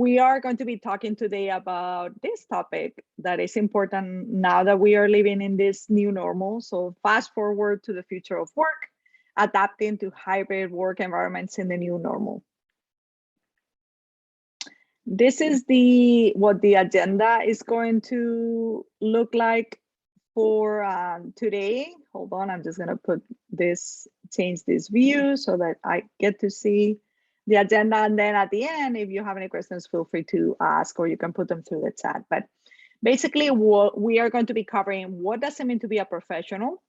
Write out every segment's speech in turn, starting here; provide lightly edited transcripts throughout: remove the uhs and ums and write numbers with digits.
We are going to be talking today about this topic that is important now that we are living in this new normal. So fast forward to the future of work, adapting to hybrid work environments in the new normal. This is what the agenda is going to look like for today. Hold on, I'm just going to change this view so that I get to see the agenda. And then at the end, if you have any questions, feel free to ask, or you can put them through the chat. But basically, what we are going to be covering, what does it mean to be a professional?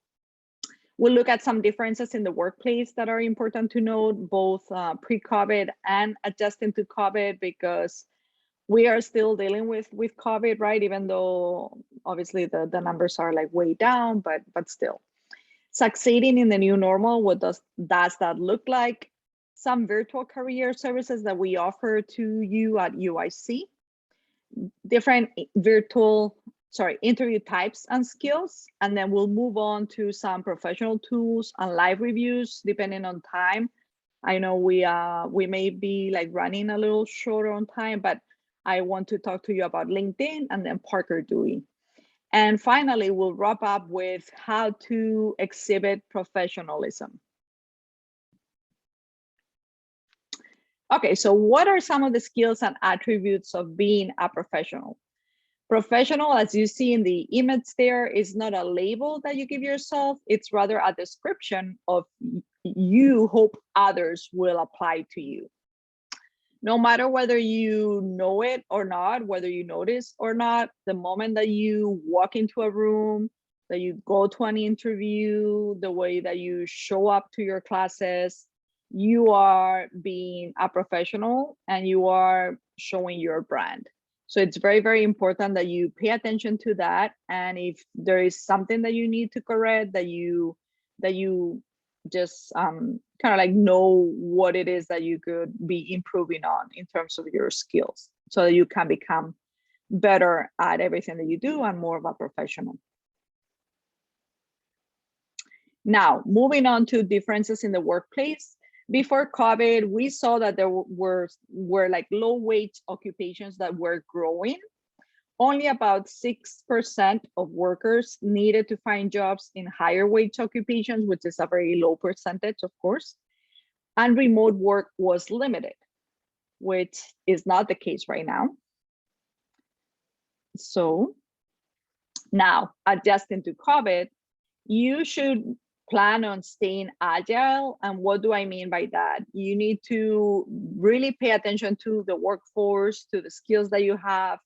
We'll look at some differences in the workplace that are important to note, both pre-COVID and adjusting to COVID, because we are still dealing with COVID, right? Even though obviously the numbers are like way down, but still. Succeeding in the new normal, what does that look like? Some virtual career services that we offer to you at UIC, different interview types and skills, and then we'll move on to some professional tools and live reviews depending on time. I know we may be like running a little short on time, but I want to talk to you about LinkedIn and then Parker Dewey. And finally, we'll wrap up with how to exhibit professionalism. Okay, so what are some of the skills and attributes of being a professional? Professional, as you see in the image there, is not a label that you give yourself. It's rather a description of you hope others will apply to you. No matter whether you know it or not, whether you notice or not, the moment that you walk into a room, that you go to an interview, the way that you show up to your classes, you are being a professional and you are showing your brand. So it's very, very important that you pay attention to that. And if there is something that you need to correct, that you just kind of like know what it is that you could be improving on in terms of your skills, so that you can become better at everything that you do and more of a professional. Now, moving on to differences in the workplace. Before COVID, we saw that there were like low wage occupations that were growing. Only about 6% of workers needed to find jobs in higher wage occupations, which is a very low percentage, of course. And remote work was limited, which is not the case right now. So now, adjusting to COVID, you should plan on staying agile. And what do I mean by that? You need to really pay attention to the workforce, to the skills that you have,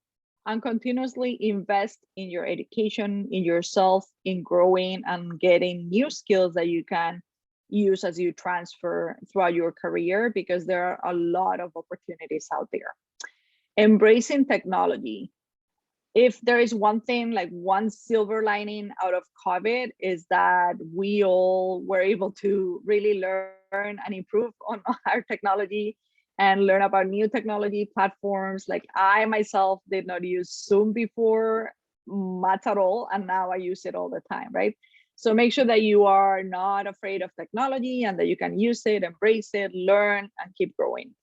and continuously invest in your education, in yourself, in growing and getting new skills that you can use as you transfer throughout your career, because there are a lot of opportunities out there. Embracing technology. If there is one thing, like one silver lining out of COVID, is that we all were able to really learn and improve on our technology and learn about new technology platforms. Like I myself did not use Zoom before much at all, and now I use it all the time, right? So make sure that you are not afraid of technology and that you can use it, embrace it, learn, and keep growing.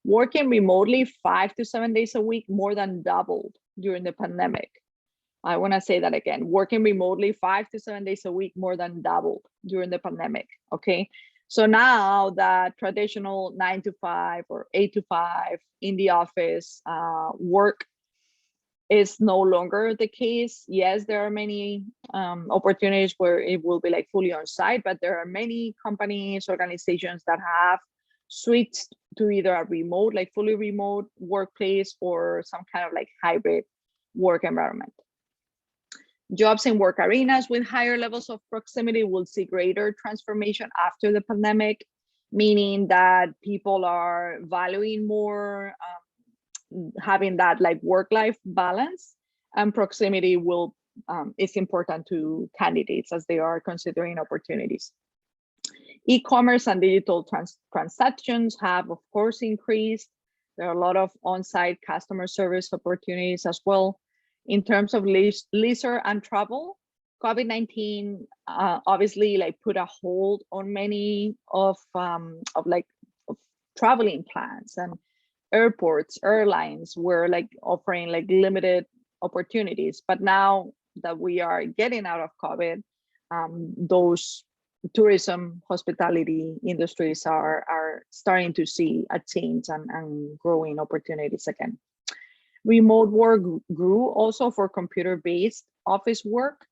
Working remotely 5 to 7 days a week more than doubled during the pandemic. I want to say that again, working remotely 5 to 7 days a week more than doubled during the pandemic, okay? So now that traditional 9 to 5 or 8 to 5 in the office work is no longer the case. Yes, there are many opportunities where it will be like fully on site, but there are many companies, organizations that have switched to either a remote, like fully remote workplace, or some kind of like hybrid work environment. Jobs in work arenas with higher levels of proximity will see greater transformation after the pandemic, meaning that people are valuing more having that like work-life balance, and proximity will is important to candidates as they are considering opportunities. E-commerce and digital transactions have, of course, increased. There are a lot of on-site customer service opportunities as well. In terms of leisure and travel, COVID-19 obviously like put a hold on many of traveling plans, and airports, airlines were like offering like limited opportunities. But now that we are getting out of COVID, those tourism, hospitality industries are starting to see a change and growing opportunities again. Remote work grew also for computer-based office work.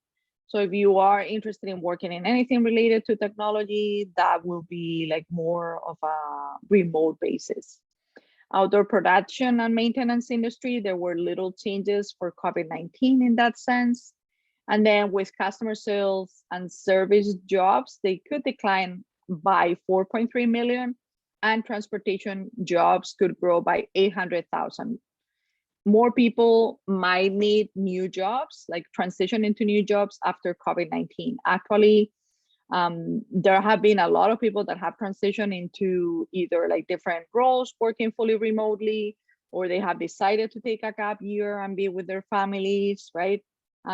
So if you are interested in working in anything related to technology, that will be like more of a remote basis. Outdoor production and maintenance industry, there were little changes for COVID-19 in that sense. And then with customer sales and service jobs, they could decline by 4.3 million, and transportation jobs could grow by 800,000. More people might need new jobs, like transition into new jobs after COVID-19. Actually, there have been a lot of people that have transitioned into either like different roles, working fully remotely, or they have decided to take a gap year and be with their families, right?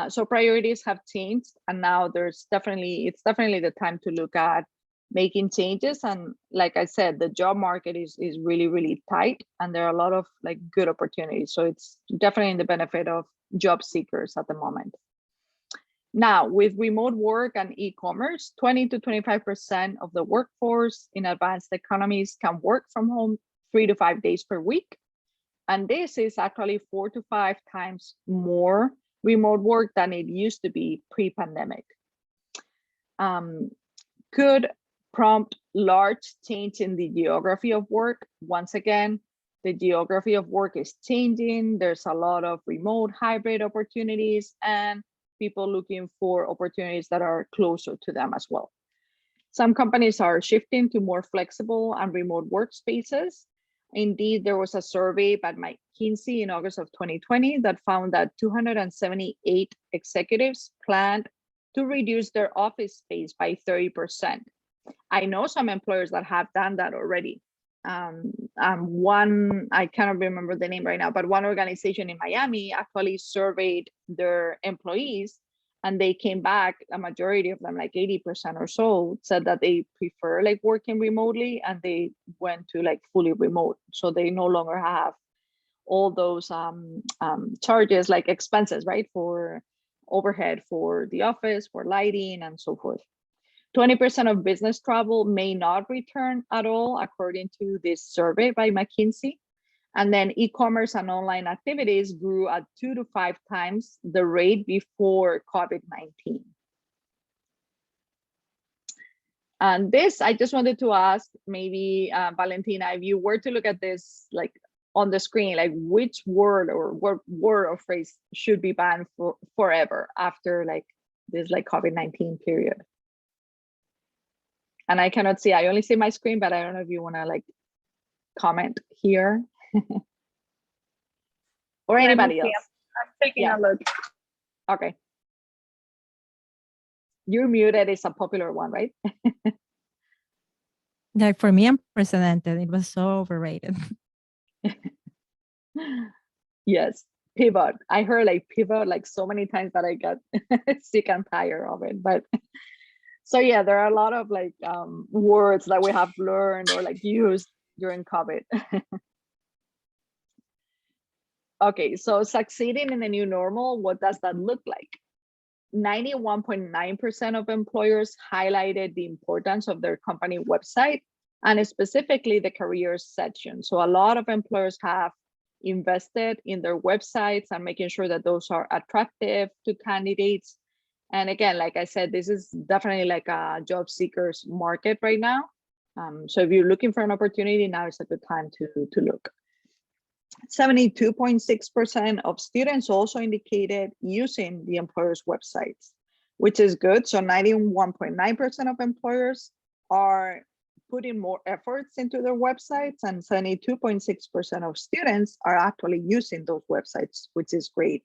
So priorities have changed, and now it's definitely the time to look at making changes. And like I said, the job market is really, really tight, and there are a lot of like good opportunities. So it's definitely in the benefit of job seekers at the moment. Now, with remote work and e-commerce, 20 to 25% of the workforce in advanced economies can work from home 3 to 5 days per week. And this is actually 4 to 5 times more remote work than it used to be pre-pandemic. Could prompt large change in the geography of work. Once again, the geography of work is changing. There's a lot of remote hybrid opportunities and people looking for opportunities that are closer to them as well. Some companies are shifting to more flexible and remote workspaces. Indeed, there was a survey by McKinsey in August of 2020 that found that 278 executives planned to reduce their office space by 30%. I know some employers that have done that already. One, I cannot remember the name right now, but one organization in Miami actually surveyed their employees, and they came back, a majority of them, like 80% or so, said that they prefer like working remotely, and they went to like fully remote. So they no longer have all those charges, like expenses, right? For overhead for the office, for lighting and so forth. 20% of business travel may not return at all, according to this survey by McKinsey. And then e-commerce and online activities grew at 2 to 5 times the rate before COVID-19. And this, I just wanted to ask, maybe Valentina, if you were to look at this like on the screen, like which word or what word or phrase should be banned for forever after like this like COVID-19 period? And I cannot see, I only see my screen, but I don't know if you want to like comment here. Or anybody else. I'm taking a look. Okay. You're muted is a popular one, right? Like for me, unprecedented. It was so overrated. Yes, pivot. I heard like pivot like so many times that I got sick and tired of it. But so yeah, there are a lot of like words that we have learned or like used during COVID. Okay, so succeeding in the new normal, what does that look like? 91.9% of employers highlighted the importance of their company website, and specifically the careers section. So a lot of employers have invested in their websites and making sure that those are attractive to candidates. And again, like I said, this is definitely like a job seekers market right now. So if you're looking for an opportunity, now is a good time to look. 72.6% of students also indicated using the employer's websites, which is good. So 91.9% of employers are putting more efforts into their websites, and 72.6% of students are actually using those websites, which is great.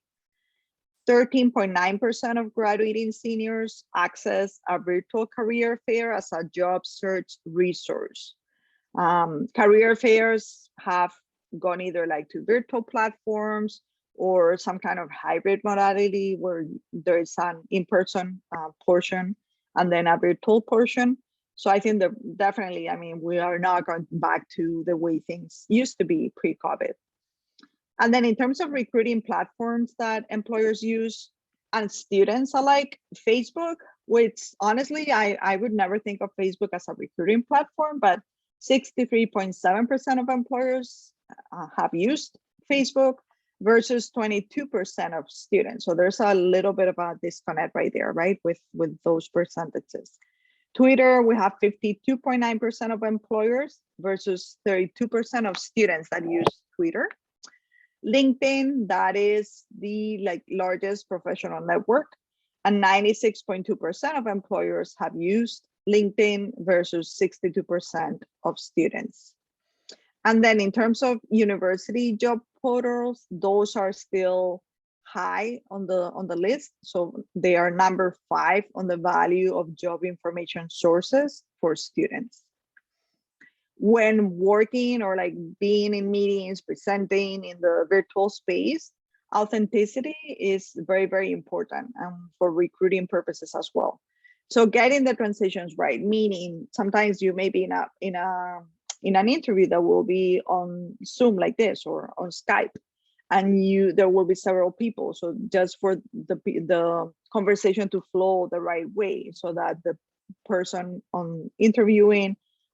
13.9% of graduating seniors access a virtual career fair as a job search resource. Career fairs have gone either like to virtual platforms or some kind of hybrid modality where there is an in-person portion and then a virtual portion. So I think that definitely, I mean, we are not going back to the way things used to be pre-COVID. And then in terms of recruiting platforms that employers use and students alike, Facebook, which honestly, I would never think of Facebook as a recruiting platform, but 63.7% of employers have used Facebook versus 22% of students. So there's a little bit of a disconnect right there, right, with those percentages. Twitter, we have 52.9% of employers versus 32% of students that use Twitter. LinkedIn, that is the largest professional network, and 96.2% of employers have used LinkedIn versus 62% of students. And then in terms of university job portals, those are still high on the list. So they are number 5 on the value of job information sources for students. When working or being in meetings, presenting in the virtual space, authenticity is very, very important for recruiting purposes as well. So getting the transitions right, meaning sometimes you may be in an interview that will be on Zoom like this or on Skype, and there will be several people. So just for the conversation to flow the right way, so that the person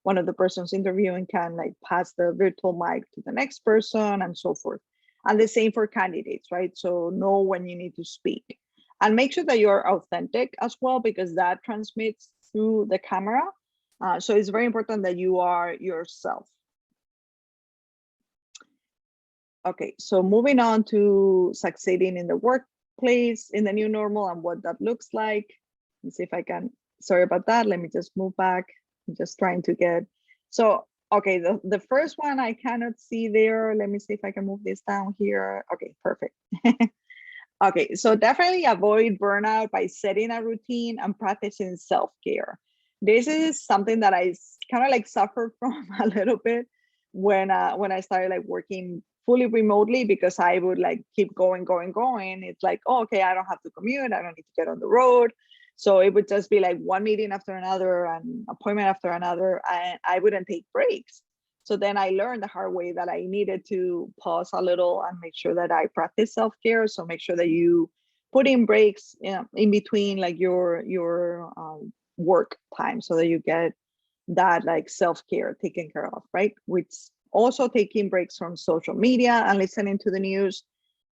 one of the persons interviewing can pass the virtual mic to the next person and so forth. And the same for candidates, right? So know when you need to speak and make sure that you're authentic as well, because that transmits through the camera. So it's very important that you are yourself. Okay, so moving on to succeeding in the workplace in the new normal and what that looks like. Let me see if I can, sorry about that. Let me just move back. I'm just trying to get, so, okay, the first one I cannot see there. Let me see if I can move this down here. Okay, perfect. Okay, so definitely avoid burnout by setting a routine and practicing self-care. This is something that I kind of suffered from a little bit when I started working fully remotely, because I would keep going. It's oh, okay, I don't have to commute. I don't need to get on the road. So it would just be one meeting after another and appointment after another, and I wouldn't take breaks. So then I learned the hard way that I needed to pause a little and make sure that I practice self-care. So make sure that you put in breaks in between your work time, so that you get that self-care taken care of, right? Which also taking breaks from social media and listening to the news.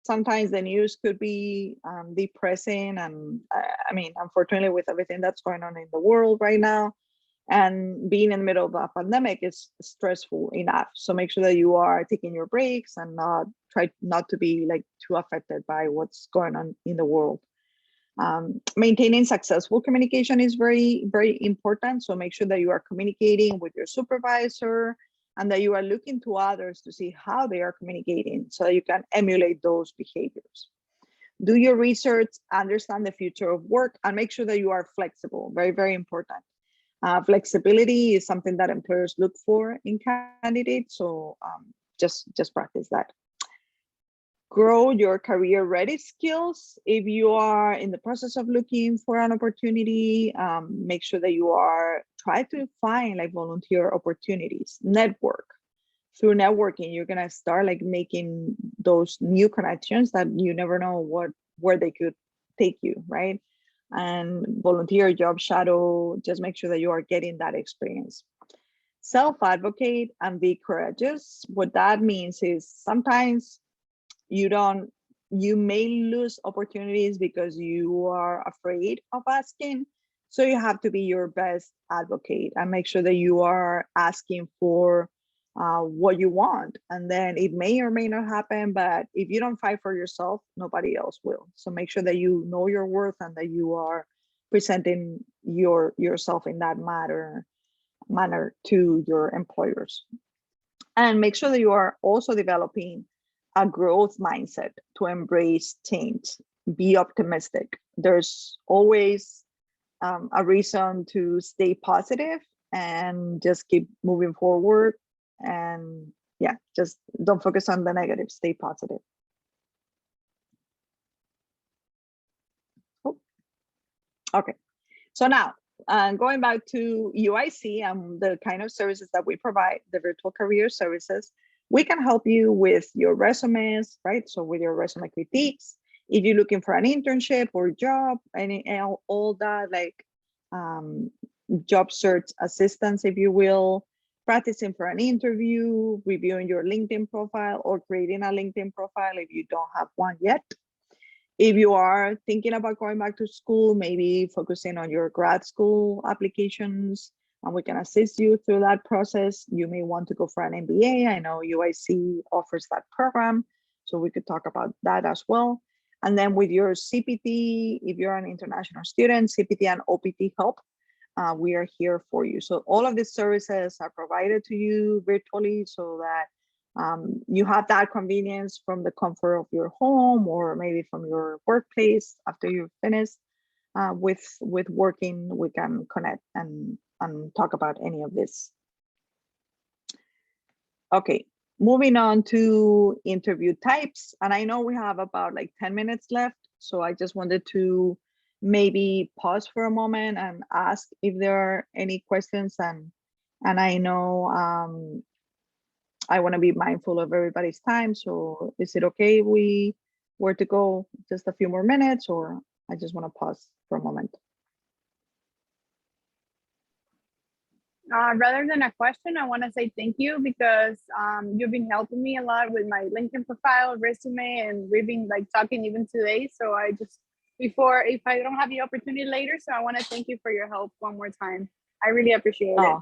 Sometimes the news could be depressing, and I mean, unfortunately, with everything that's going on in the world right now, and being in the middle of a pandemic is stressful enough. So make sure that you are taking your breaks and try not to be too affected by what's going on in the world. Maintaining successful communication is very, very important. So make sure that you are communicating with your supervisor, and that you are looking to others to see how they are communicating, so that you can emulate those behaviors. Do your research, understand the future of work, and make sure that you are flexible. Very, very important. Flexibility is something that employers look for in candidates. So just practice that. Grow your career ready skills. If you are in the process of looking for an opportunity, make sure that you are try to find volunteer opportunities. Network. Through networking, you're gonna start making those new connections that you never know where they could take you, right? And volunteer, job shadow, just make sure that you are getting that experience. Self-advocate and be courageous. What that means is sometimes you may lose opportunities because you are afraid of asking. So you have to be your best advocate and make sure that you are asking for what you want. And then it may or may not happen, but if you don't fight for yourself, nobody else will. So make sure that you know your worth and that you are presenting yourself in that manner to your employers. And make sure that you are also developing a growth mindset to embrace change. Be optimistic. There's always a reason to stay positive and just keep moving forward. And yeah, just don't focus on the negative, stay positive. Oh. Okay, so now and going back to UIC and the kind of services that we provide, the virtual career services, we can help you with your resumes, right? So with your resume critiques, if you're looking for an internship or job, and all that, like job search assistance, if you will, practicing for an interview, reviewing your LinkedIn profile, or creating a LinkedIn profile if you don't have one yet. If you are thinking about going back to school, maybe focusing on your grad school applications, and we can assist you through that process. You may want to go for an MBA. I know UIC offers that program, so we could talk about that as well. And then with your CPT, if you're an international student, CPT and OPT help, we are here for you. So all of these services are provided to you virtually so that you have that convenience from the comfort of your home or maybe from your workplace. After you're finished with working, we can connect and talk about any of this. Okay, moving on to interview types. And I know we have about like 10 minutes left. So I just wanted to maybe pause for a moment and ask if there are any questions. And I know I want to be mindful of everybody's time. So is it okay if we were to go just a few more minutes, or I just want to pause for a moment? Rather than a question, I want to say thank you because you've been helping me a lot with my LinkedIn profile, resume, and we've been like talking even today. So I just, before, if I don't have the opportunity later, so I want to thank you for your help one more time. I really appreciate it.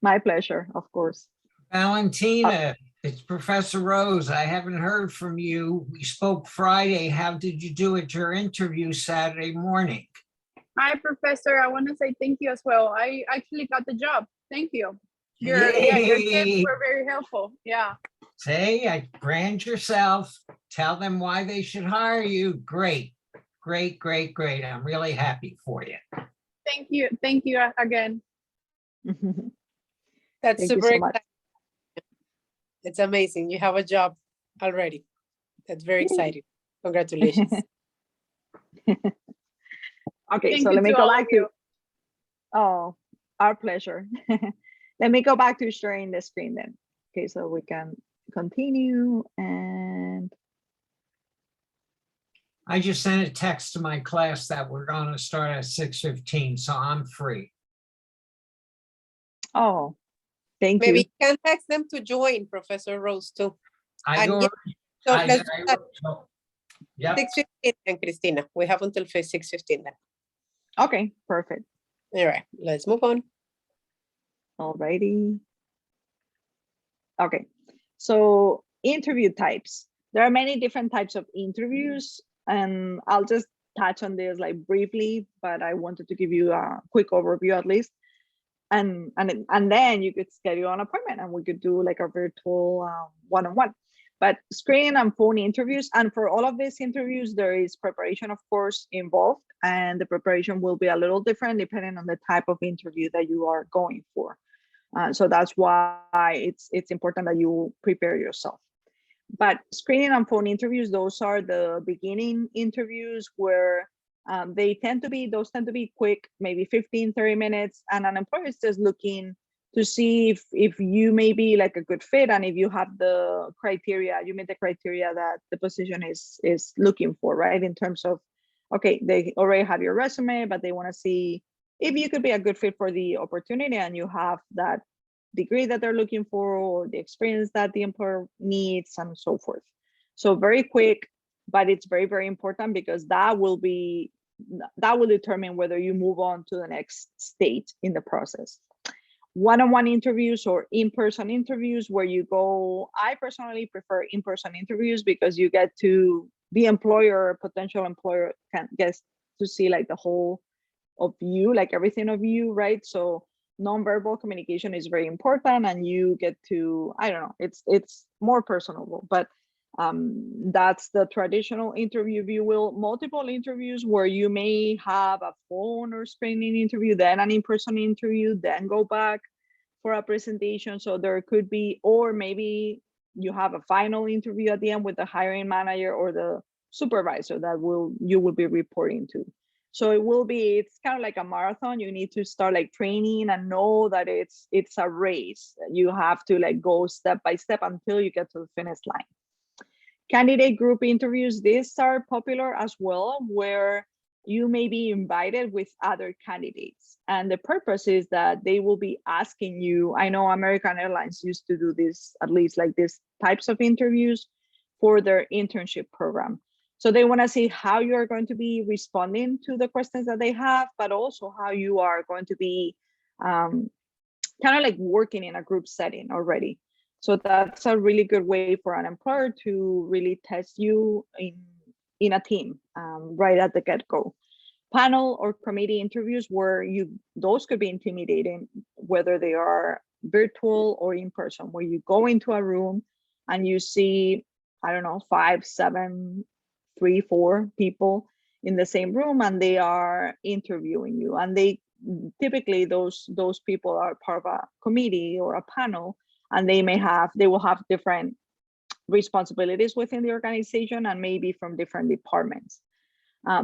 My pleasure, of course. Valentina, it's Professor Rose. I haven't heard from you. We spoke Friday. How did you do at your interview Saturday morning? Hi, Professor. I want to say thank you as well. I actually got the job. Thank you. Your tips were very helpful. Yeah. Say, brand yourself. Tell them why they should hire you. Great, great, great, great. I'm really happy for you. Thank you. Thank you again. That's Thank super you so much. exciting. It's amazing. You have a job already. That's very exciting. Congratulations. Okay, Thank so you let me to go all back of you. to, oh, our pleasure. Let me go back to sharing the screen then. Okay, so we can continue. And I just sent a text to my class that we're going to start at 6:15, so I'm free. oh, thank Maybe you. you can text them to join, Professor Rose, too. I And go. get- So I- let's I- do that so- Yep. 6:15 and Cristina. We have until 6:15 then. Okay, perfect. All right, let's move on. Alrighty. Okay, so interview types. There are many different types of interviews, and I'll just touch on this like briefly, but I wanted to give you a quick overview at least. And then you could schedule an appointment and we could do like a virtual one-on-one. But screen and phone interviews, and for all of these interviews, there is preparation, of course, involved, and the preparation will be a little different depending on the type of interview that you are going for. So that's why it's important that you prepare yourself. But screening and phone interviews, those are the beginning interviews where those tend to be quick, maybe 15, 30 minutes. And an employer is just looking to see if you may be like a good fit, and if you have the criteria, you meet the criteria that the position is looking for, right? In terms of, okay, they already have your resume, but they want to see if you could be a good fit for the opportunity and you have that degree that they're looking for or the experience that the employer needs and so forth. So very quick, but it's very, very important because that will determine whether you move on to the next stage in the process. One-on-one interviews or in-person interviews where you go, I personally prefer in-person interviews because you get to, the employer, potential employer gets to see like the whole of you, like everything of you, right? So nonverbal communication is very important, and you get to, I don't know, it's more personable, but that's the traditional interview, if you will. Multiple interviews where you may have a phone or screening interview, then an in-person interview, then go back for a presentation. So there could be, or maybe you have a final interview at the end with the hiring manager or the supervisor that you will be reporting to. So it's kind of like a marathon. You need to start like training and know that it's a race. You have to like go step by step until you get to the finish line. Candidate group interviews, these are popular as well, where you may be invited with other candidates. And the purpose is that they will be asking you, I know American Airlines used to do this, at least like these types of interviews for their internship program. So they want to see how you're going to be responding to the questions that they have, but also how you are going to be kind of like working in a group setting already. So that's a really good way for an employer to really test you in a team right at the get-go. Panel or committee interviews where those could be intimidating, whether they are virtual or in person, where you go into a room and you see, I don't know, 5, 7, 3, 4 people in the same room, and they are interviewing you. And they typically those people are part of a committee or a panel, and they will have different responsibilities within the organization and maybe from different departments.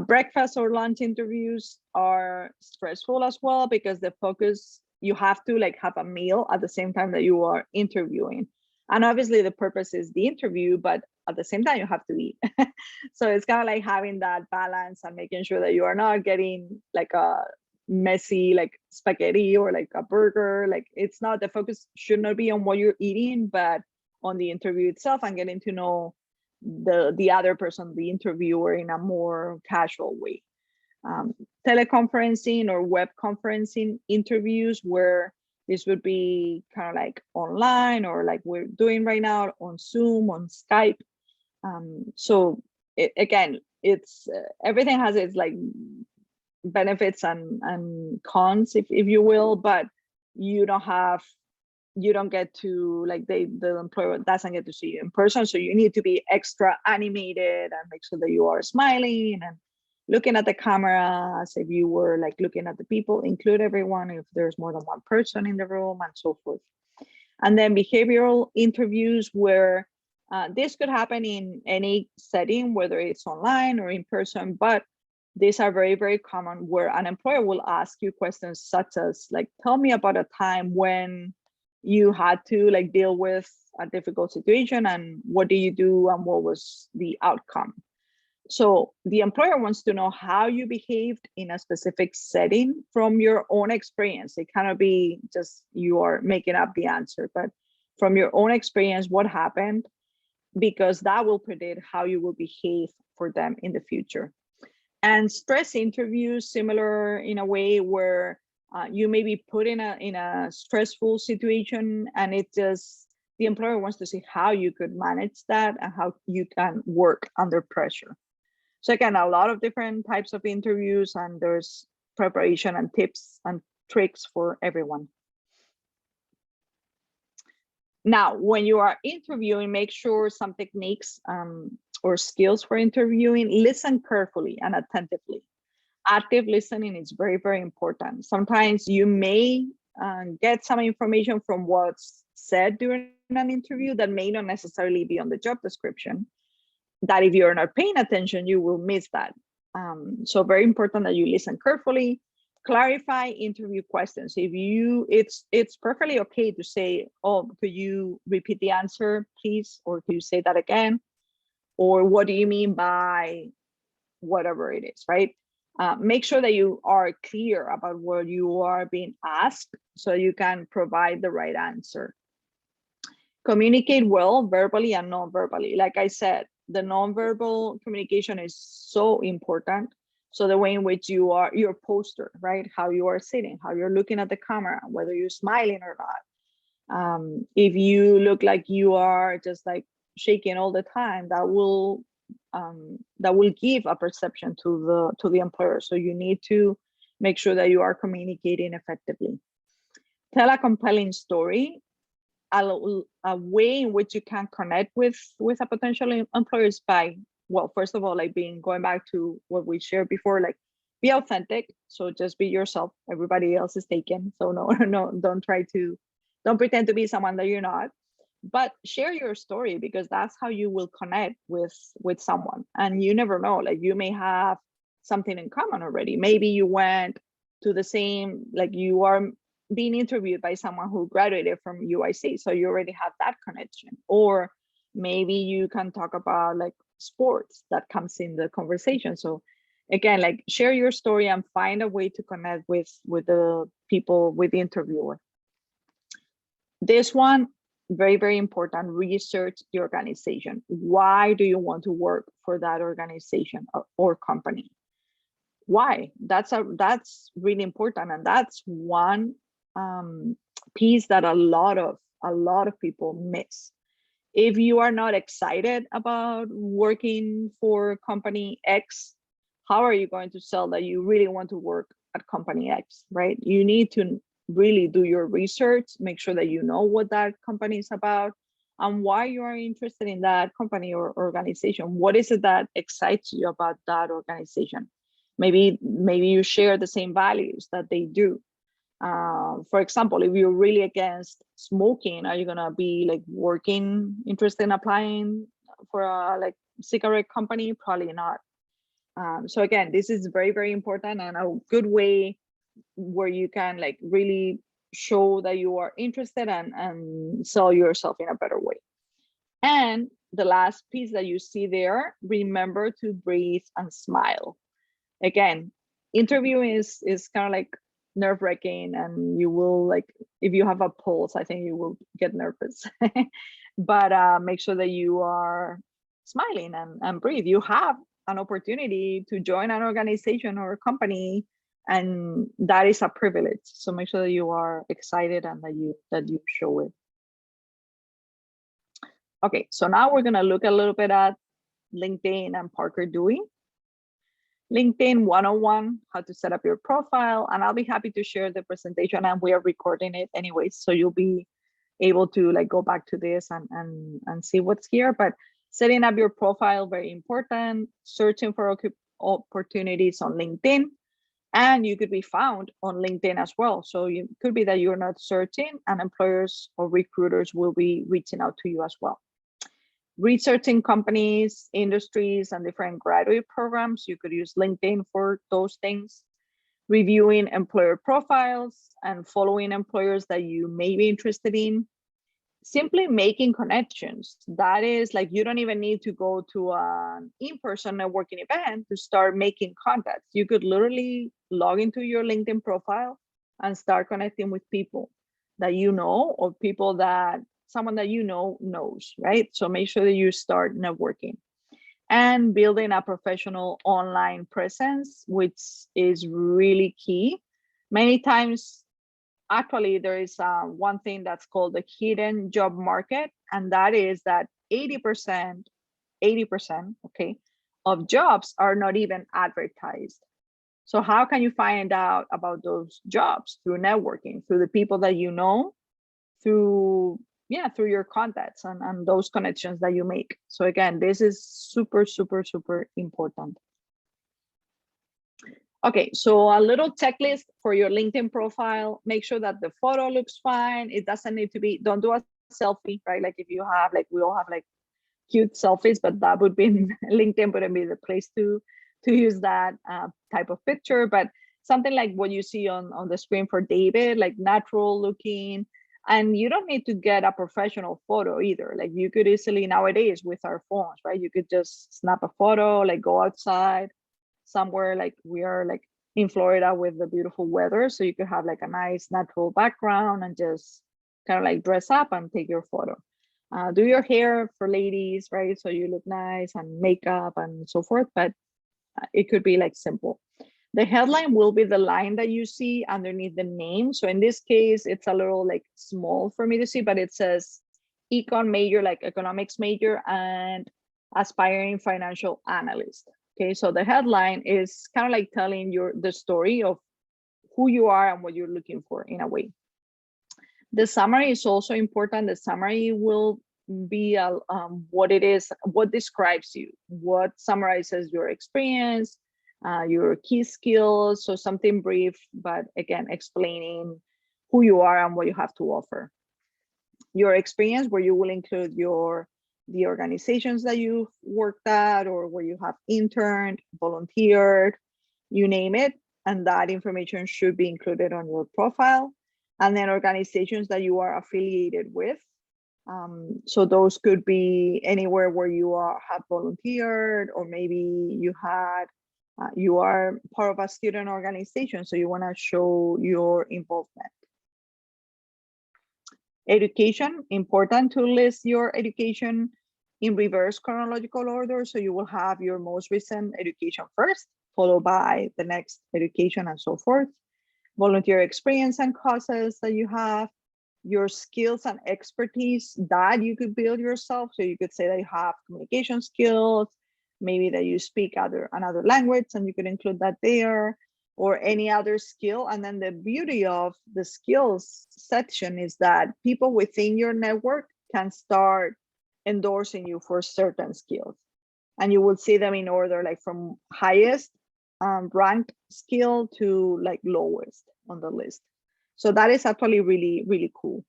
Breakfast or lunch interviews are stressful as well, because the focus, you have to like have a meal at the same time that you are interviewing. And obviously the purpose is the interview, but at the same time you have to eat. So it's kind of like having that balance and making sure that you are not getting like a messy like spaghetti or like a burger. Like, it's not, the focus should not be on what you're eating, but on the interview itself and getting to know the other person, the interviewer, in a more casual way. Teleconferencing or web conferencing interviews, where this would be kind of like online, or like we're doing right now on Zoom, on Skype. So again, it's everything has its like benefits and cons, if you will, but you don't get to like the employer doesn't get to see you in person. So you need to be extra animated and make sure that you are smiling and looking at the camera as if you were like looking at the people, include everyone if there's more than one person in the room, and so forth. And then behavioral interviews, where this could happen in any setting, whether it's online or in person, but these are very, very common, where an employer will ask you questions such as like, tell me about a time when you had to like deal with a difficult situation, and what did you do and what was the outcome? So the employer wants to know how you behaved in a specific setting from your own experience. It cannot be just you are making up the answer, but from your own experience, what happened, because that will predict how you will behave for them in the future. And stress interviews, similar in a way, where you may be put in a stressful situation, and it just, the employer wants to see how you could manage that and how you can work under pressure. So again, a lot of different types of interviews, and there's preparation and tips and tricks for everyone. Now, when you are interviewing, make sure some techniques or skills for interviewing: listen carefully and attentively. Active listening is very, very important. Sometimes you may get some information from what's said during an interview that may not necessarily be on the job description, that if you're not paying attention, you will miss that. So very important that you listen carefully. Clarify interview questions. If it's perfectly okay to say, oh, could you repeat the answer, please? Or could you say that again? Or what do you mean by whatever it is, right? Make sure that you are clear about what you are being asked so you can provide the right answer. Communicate well, verbally and non-verbally. Like I said, the non-verbal communication is so important. So the way in which you are, your posture, right? How you are sitting, how you're looking at the camera, whether you're smiling or not. If you look like you are just like shaking all the time, that will give a perception to the employer. So you need to make sure that you are communicating effectively. Tell a compelling story. A way in which you can connect with a potential employer is by, well, first of all, like going back to what we shared before, like be authentic. So just be yourself. Everybody else is taken. So no, don't pretend to be someone that you're not. But share your story, because that's how you will connect with someone. And you never know, like you may have something in common already. Maybe you went to the same, like you are being interviewed by someone who graduated from UIC, so you already have that connection. Or maybe you can talk about like sports that comes in the conversation. So again, like share your story and find a way to connect with the people, with the interviewer. This one, very, very important, research the organization. Why do you want to work for that organization or company? Why? That's really important, and that's one piece that a lot of people miss. If you are not excited about working for company X, how are you going to sell that you really want to work at company X, right? You need to really do your research, make sure that you know what that company is about and why you are interested in that company or organization. What is it that excites you about that organization? Maybe you share the same values that they do. For example, if you're really against smoking, are you gonna be like interested in applying for a like cigarette company? Probably not. So again, this is very, very important and a good way where you can like really show that you are interested and sell yourself in a better way. And the last piece that you see there, remember to breathe and smile. Again, interviewing is kind of like nerve-wracking, and you will like, if you have a pulse, I think you will get nervous. But make sure that you are smiling and breathe. You have an opportunity to join an organization or a company, and that is a privilege. So make sure that you are excited and that you show it. Okay, so now we're gonna look a little bit at LinkedIn and Parker Dewey. LinkedIn 101, how to set up your profile, and I'll be happy to share the presentation, and we are recording it anyways, so you'll be able to like go back to this and see what's here. But setting up your profile, very important. Searching for opportunities on LinkedIn, and you could be found on LinkedIn as well. So you could be that you're not searching and employers or recruiters will be reaching out to you as well. Researching companies, industries, and different graduate programs. You could use LinkedIn for those things. Reviewing employer profiles and following employers that you may be interested in. Simply making connections. That is like, you don't even need to go to an in-person networking event to start making contacts. You could literally log into your LinkedIn profile and start connecting with people that you know, or people that someone that you know knows, right? So make sure that you start networking and building a professional online presence, which is really key. Many times, actually, there is one thing that's called the hidden job market, and that is that 80%, okay, of jobs are not even advertised. So how can you find out about those jobs? Through networking, through the people that you know, through your contacts and those connections that you make. So again, this is super, super, super important. Okay, so a little checklist for your LinkedIn profile. Make sure that the photo looks fine. It doesn't need to be, don't do a selfie, right? Like if you have, like we all have like cute selfies, but that would be LinkedIn wouldn't be the place to use that type of picture. But something like what you see on the screen for David, like natural looking. And you don't need to get a professional photo either. Like you could easily nowadays with our phones, right? You could just snap a photo, like go outside somewhere, like we are like in Florida with the beautiful weather. So you could have like a nice natural background and just kind of like dress up and take your photo. Do your hair for ladies, right? So you look nice, and makeup and so forth, but it could be like simple. The headline will be the line that you see underneath the name. So in this case, it's a little like small for me to see, but it says econ major, like economics major, and aspiring financial analyst. Okay, so the headline is kind of like telling the story of who you are and what you're looking for in a way. The summary is also important. The summary will be what it is, what describes you, what summarizes your experience, your key skills. So something brief, but again, explaining who you are and what you have to offer. Your experience, where you will include the organizations that you've worked at or where you have interned, volunteered, you name it, and that information should be included on your profile. And then organizations that you are affiliated with. So those could be anywhere where you have volunteered, or maybe you are part of a student organization, so you want to show your involvement. Education, important to list your education in reverse chronological order. So you will have your most recent education first, followed by the next education and so forth. Volunteer experience and causes that you have, your skills and expertise that you could build yourself. So you could say that you have communication skills, maybe that you speak another language, and you could include that there, or any other skill. And then the beauty of the skills section is that people within your network can start endorsing you for certain skills. And you will see them in order, like from highest ranked skill to like lowest on the list. So that is actually really, really cool.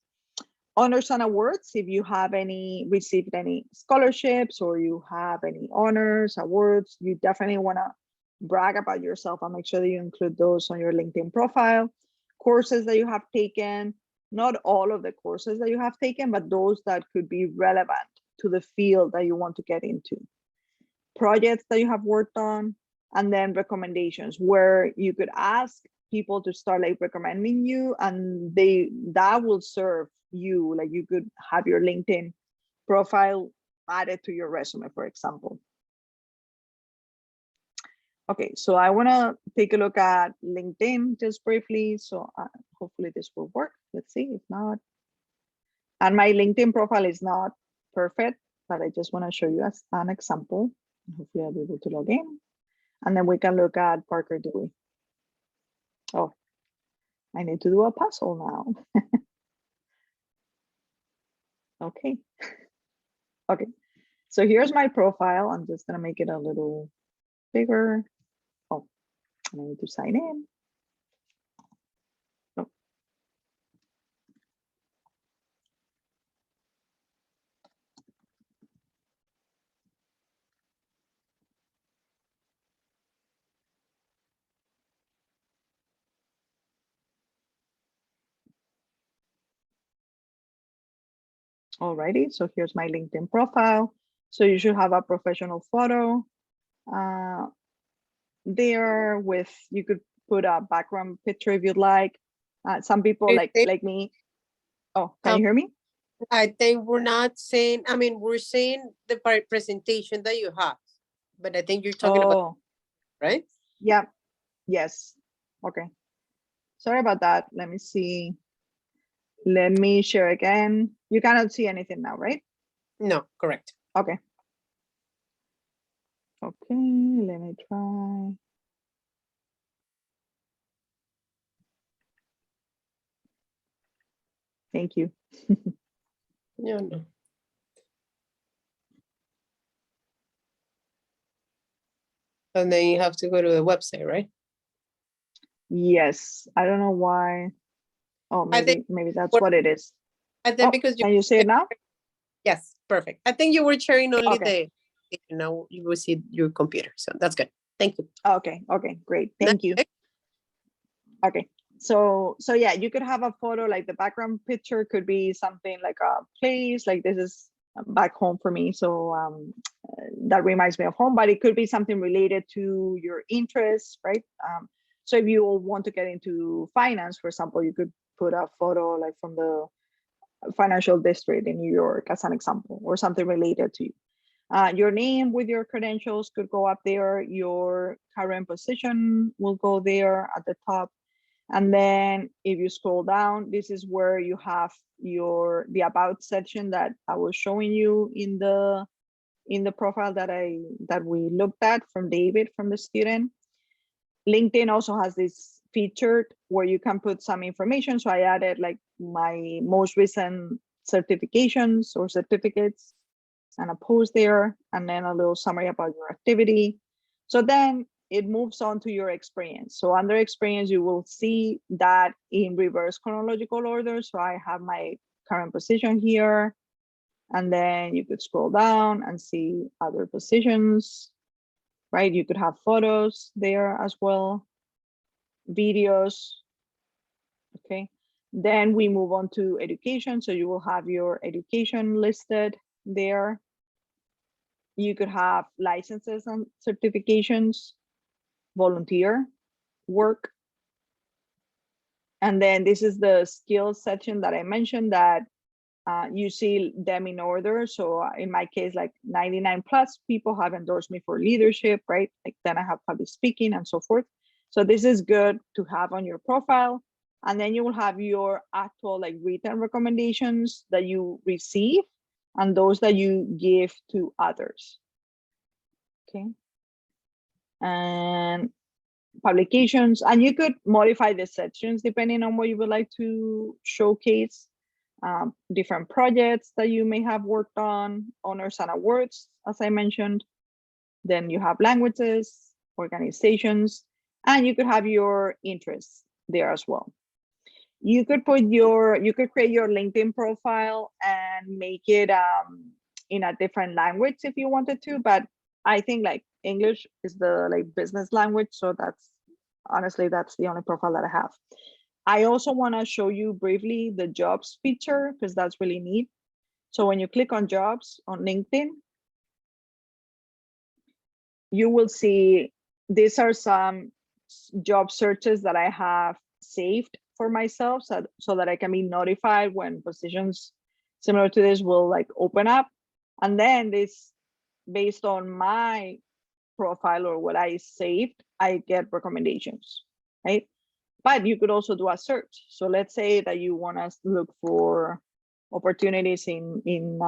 Honors and awards, if you have received any scholarships, or you have any honors, awards, you definitely want to brag about yourself and make sure that you include those on your LinkedIn profile. Courses that you have taken, not all of the courses that you have taken, but those that could be relevant to the field that you want to get into. Projects that you have worked on, and then recommendations, where you could ask people to start like recommending you, and that will serve you. Like you could have your LinkedIn profile added to your resume, for example. Okay, so I want to take a look at LinkedIn just briefly. So hopefully this will work. Let's see, if not. And my LinkedIn profile is not perfect, but I just want to show you as an example. Hopefully I'll be able to log in. And then we can look at Parker Dewey. Oh, I need to do a puzzle now. Okay. Okay, so here's my profile. I'm just gonna make it a little bigger. Oh, I need to sign in. Oh. Alrighty, so here's my LinkedIn profile. So you should have a professional photo there with, you could put a background picture if you'd like. Some people like me. Oh, can you hear me? I think we're not saying, I mean, we're saying the presentation that you have, but I think you're talking about, right? Yeah, yes. Okay. Sorry about that. Let me see. Let me share again. You cannot see anything now, right? No, correct. Okay. Okay, let me try. Thank you. No. And then you have to go to the website, right? Yes, I don't know why. Oh, maybe that's what it is. I think because can you say it now? Yes, perfect. I think you were sharing only Okay. now you will see your computer, so that's good. Thank you. Okay, great. Thank you. Okay, so yeah, you could have a photo, like the background picture could be something like a place, like this is back home for me, so that reminds me of home, but it could be something related to your interests, right? So if you want to get into finance, for example, you could put a photo like from the financial district in New York as an example, or something related to you. Your name with your credentials could go up there. Your current position will go there at the top. And then if you scroll down, this is where you have the about section that I was showing you in the profile that we looked at from David, from the student. LinkedIn also has this feature where you can put some information. So I added like my most recent certifications or certificates and a post there, and then a little summary about your activity. So then it moves on to your experience. So under experience, you will see that in reverse chronological order. So I have my current position here, and then you could scroll down and see other positions. right? You could have photos there as well, videos, okay? Then we move on to education. So you will have your education listed there. You could have licenses and certifications, volunteer work. And then this is the skills section that I mentioned that you see them in order. So in my case, like 99 plus people have endorsed me for leadership, right? Like then I have public speaking and so forth. So this is good to have on your profile. And then you will have your actual like written recommendations that you receive and those that you give to others. Okay. And publications, and you could modify the sections depending on what you would like to showcase. Different projects that you may have worked on, honors and awards, as I mentioned. Then you have languages, organizations, and you could have your interests there as well. You could put you could create your LinkedIn profile and make it in a different language if you wanted to, but I think like English is the like business language, so that's honestly that's the only profile that I have. I also want to show you briefly the jobs feature because that's really neat. So when you click on jobs on LinkedIn, you will see these are some job searches that I have saved for myself so that I can be notified when positions similar to this will like open up. And then this, based on my profile or what I saved, I get recommendations, right? But you could also do a search. So let's say that you want to look for opportunities in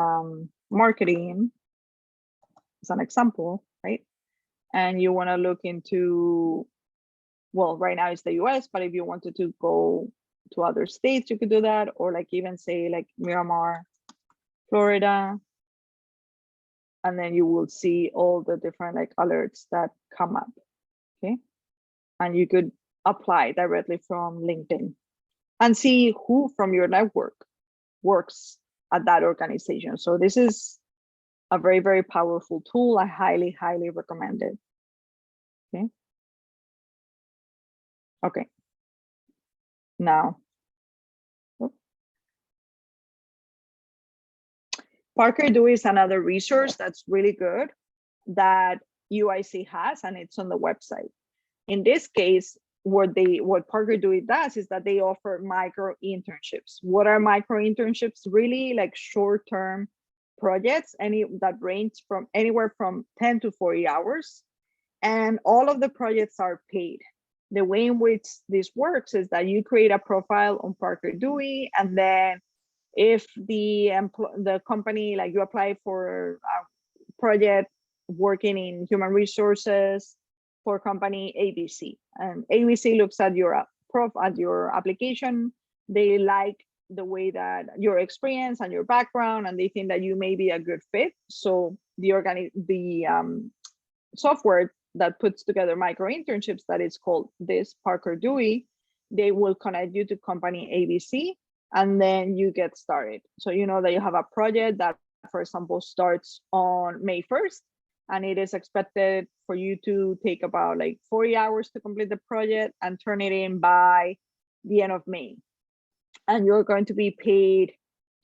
marketing, as an example, right? And you want to look into, well, right now it's the US, but if you wanted to go to other states, you could do that, or like even say like Miramar, Florida, and then you will see all the different like alerts that come up, okay? And you could apply directly from LinkedIn and see who from your network works at that organization. So this is a very, very powerful tool. I highly, highly recommend it. Okay. Okay. Now, Parker Dewey is another resource that's really good that UIC has, and it's on the website. In this case, what Parker Dewey does is that they offer micro internships. What are micro internships? Really like short-term projects, that range from anywhere from 10 to 40 hours. And all of the projects are paid. The way in which this works is that you create a profile on Parker Dewey, and then if the company, like you apply for a project working in human resources for company ABC, and ABC looks at your application. They like the way that your experience and your background, and they think that you may be a good fit. So the software that puts together micro internships, that is called this Parker Dewey, they will connect you to company ABC, and then you get started. So you know that you have a project that, for example, starts on May 1st, and it is expected for you to take about like 40 hours to complete the project and turn it in by the end of May. And you're going to be paid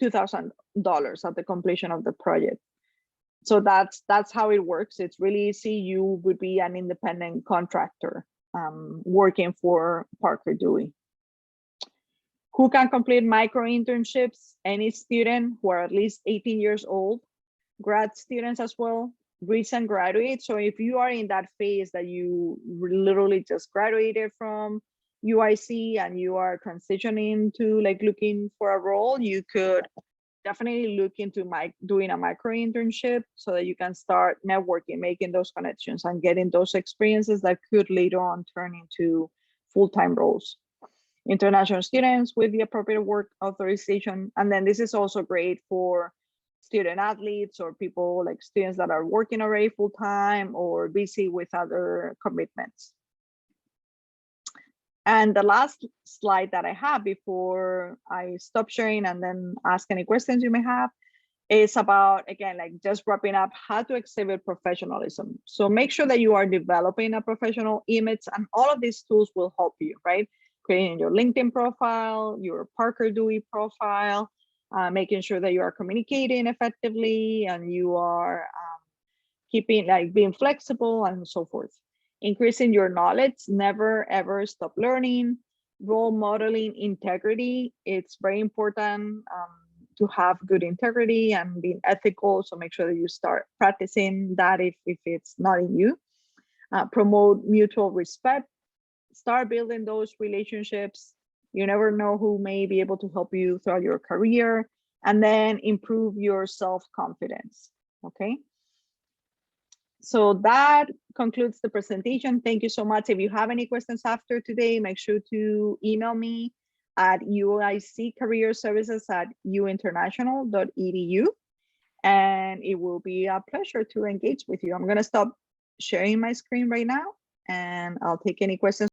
$2,000 at the completion of the project. So that's how it works. It's really easy. You would be an independent contractor working for Parker Dewey. Who can complete micro internships? Any student who are at least 18 years old, grad students as well, recent graduates. So if you are in that phase that you literally just graduated from UIC and you are transitioning to like looking for a role, you could definitely look into doing a micro internship so that you can start networking, making those connections and getting those experiences that could later on turn into full-time roles. International students with the appropriate work authorization. And then this is also great for student athletes or people like students that are working already full-time or busy with other commitments. And the last slide that I have before I stop sharing and then ask any questions you may have It's about, again, like just wrapping up, how to exhibit professionalism. So make sure that you are developing a professional image, and all of these tools will help you, right? Creating your LinkedIn profile, your Parker Dewey profile, making sure that you are communicating effectively and you are keeping, like, being flexible and so forth. Increasing your knowledge, never ever stop learning. Role modeling integrity, it's very important to have good integrity and being ethical. So make sure that you start practicing that if it's not in you. Promote mutual respect. Start building those relationships. You never know who may be able to help you throughout your career. And then improve your self-confidence. Okay. So that concludes the presentation. Thank you so much. If you have any questions after today, make sure to email me at uiccareerservices@uinternational.edu. And it will be a pleasure to engage with you. I'm going to stop sharing my screen right now, and I'll take any questions.